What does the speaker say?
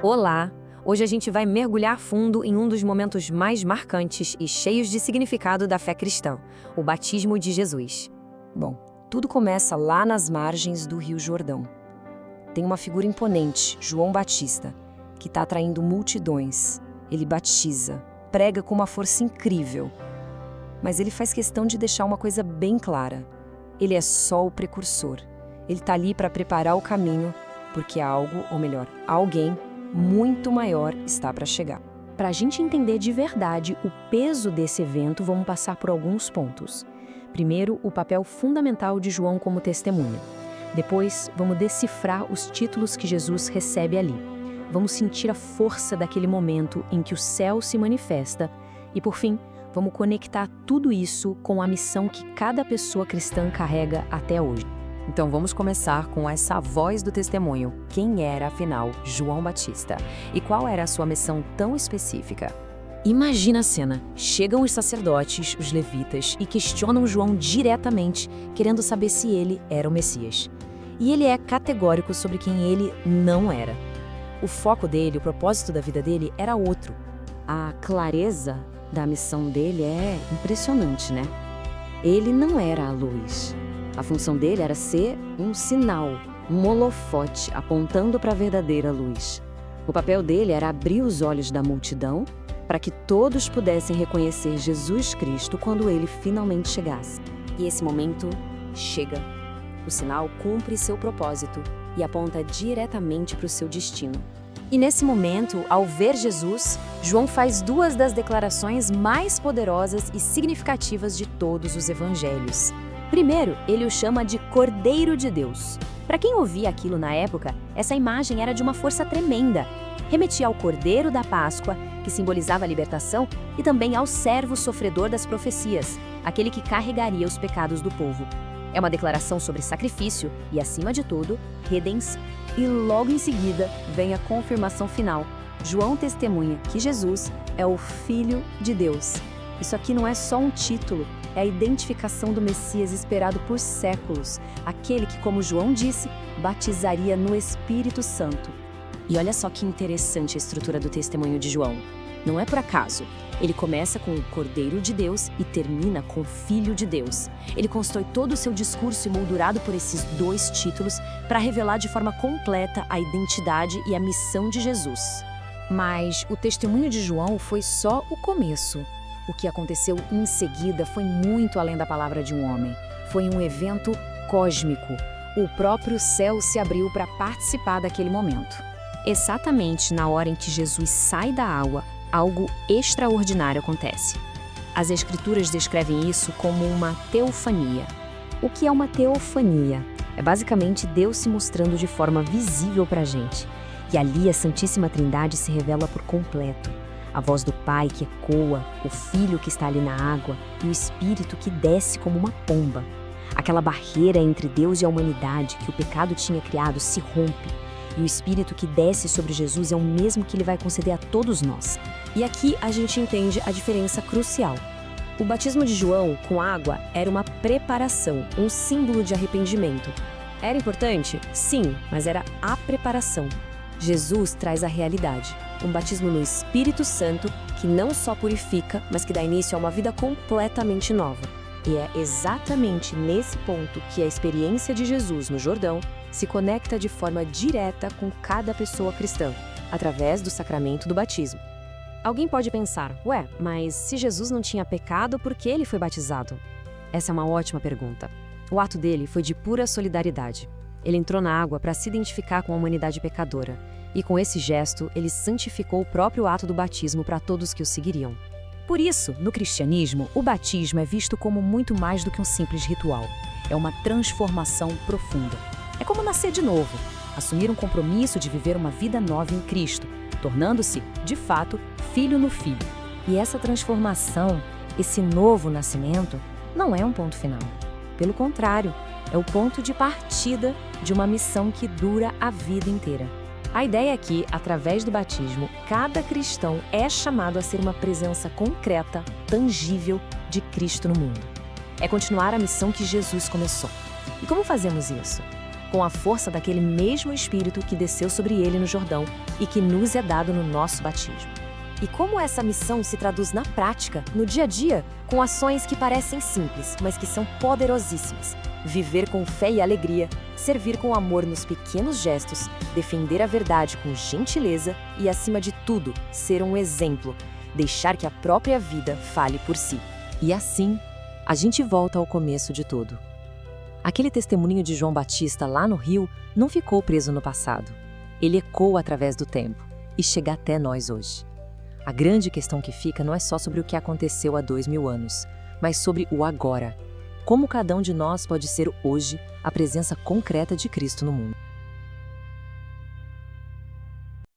Olá! Hoje a gente vai mergulhar fundo em um dos momentos mais marcantes e cheios de significado da fé cristã, o batismo de Jesus. Bom, tudo começa lá nas margens do Rio Jordão. Tem uma figura imponente, João Batista, que está atraindo multidões. Ele batiza, prega com uma força incrível. Mas ele faz questão de deixar uma coisa bem clara. Ele é só o precursor. Ele está ali para preparar o caminho, porque algo, ou melhor, alguém muito maior está para chegar. Para a gente entender de verdade o peso desse evento, vamos passar por alguns pontos. Primeiro, o papel fundamental de João como testemunha. Depois, vamos decifrar os títulos que Jesus recebe ali. Vamos sentir a força daquele momento em que o céu se manifesta. E, por fim, vamos conectar tudo isso com a missão que cada pessoa cristã carrega até hoje. Então vamos começar com essa voz do testemunho. Quem era, afinal, João Batista? E qual era a sua missão tão específica? Imagina a cena. Chegam os sacerdotes, os levitas, e questionam João diretamente, querendo saber se ele era o Messias. E ele é categórico sobre quem ele não era. O foco dele, o propósito da vida dele era outro. A clareza da missão dele é impressionante, né? Ele não era a luz. A função dele era ser um sinal, um holofote apontando para a verdadeira luz. O papel dele era abrir os olhos da multidão para que todos pudessem reconhecer Jesus Cristo quando ele finalmente chegasse. E esse momento chega. O sinal cumpre seu propósito e aponta diretamente para o seu destino. E nesse momento, ao ver Jesus, João faz duas das declarações mais poderosas e significativas de todos os evangelhos. Primeiro, ele o chama de Cordeiro de Deus. Para quem ouvia aquilo na época, essa imagem era de uma força tremenda. Remetia ao Cordeiro da Páscoa, que simbolizava a libertação, e também ao servo sofredor das profecias, aquele que carregaria os pecados do povo. É uma declaração sobre sacrifício e, acima de tudo, redenção. E logo em seguida vem a confirmação final. João testemunha que Jesus é o Filho de Deus. Isso aqui não é só um título, é a identificação do Messias esperado por séculos, aquele que, como João disse, batizaria no Espírito Santo. E olha só que interessante a estrutura do testemunho de João. Não é por acaso. Ele começa com o Cordeiro de Deus e termina com o Filho de Deus. Ele constrói todo o seu discurso emoldurado por esses dois títulos para revelar de forma completa a identidade e a missão de Jesus. Mas o testemunho de João foi só o começo. O que aconteceu em seguida foi muito além da palavra de um homem. Foi um evento cósmico. O próprio céu se abriu para participar daquele momento. Exatamente na hora em que Jesus sai da água, algo extraordinário acontece. As Escrituras descrevem isso como uma teofania. O que é uma teofania? É basicamente Deus se mostrando de forma visível para a gente. E ali a Santíssima Trindade se revela por completo. A voz do Pai que ecoa, o Filho que está ali na água e o Espírito que desce como uma pomba. Aquela barreira entre Deus e a humanidade que o pecado tinha criado se rompe. E o Espírito que desce sobre Jesus é o mesmo que ele vai conceder a todos nós. E aqui a gente entende a diferença crucial. O batismo de João com água era uma preparação, um símbolo de arrependimento. Era importante? Sim, mas era a preparação. Jesus traz a realidade. Um batismo no Espírito Santo que não só purifica, mas que dá início a uma vida completamente nova. E é exatamente nesse ponto que a experiência de Jesus no Jordão se conecta de forma direta com cada pessoa cristã, através do sacramento do batismo. Alguém pode pensar, mas se Jesus não tinha pecado, por que ele foi batizado? Essa é uma ótima pergunta. O ato dele foi de pura solidariedade. Ele entrou na água para se identificar com a humanidade pecadora. E com esse gesto, ele santificou o próprio ato do batismo para todos que o seguiriam. Por isso, no cristianismo, o batismo é visto como muito mais do que um simples ritual. É uma transformação profunda. É como nascer de novo, assumir um compromisso de viver uma vida nova em Cristo, tornando-se, de fato, filho no Filho. E essa transformação, esse novo nascimento, não é um ponto final. Pelo contrário, é o ponto de partida de uma missão que dura a vida inteira. A ideia é que, através do batismo, cada cristão é chamado a ser uma presença concreta, tangível de Cristo no mundo. É continuar a missão que Jesus começou. E como fazemos isso? com a força daquele mesmo Espírito que desceu sobre ele no Jordão e que nos é dado no nosso batismo. E como essa missão se traduz na prática, no dia a dia, com ações que parecem simples, mas que são poderosíssimas. Viver com fé e alegria, servir com amor nos pequenos gestos, defender a verdade com gentileza e, acima de tudo, ser um exemplo, deixar que a própria vida fale por si. E assim, a gente volta ao começo de tudo. Aquele testemunho de João Batista lá no Rio não ficou preso no passado. Ele ecoa através do tempo e chega até nós hoje. A grande questão que fica não é só sobre o que aconteceu há 2000 anos, mas sobre o agora. Como cada um de nós pode ser hoje a presença concreta de Cristo no mundo.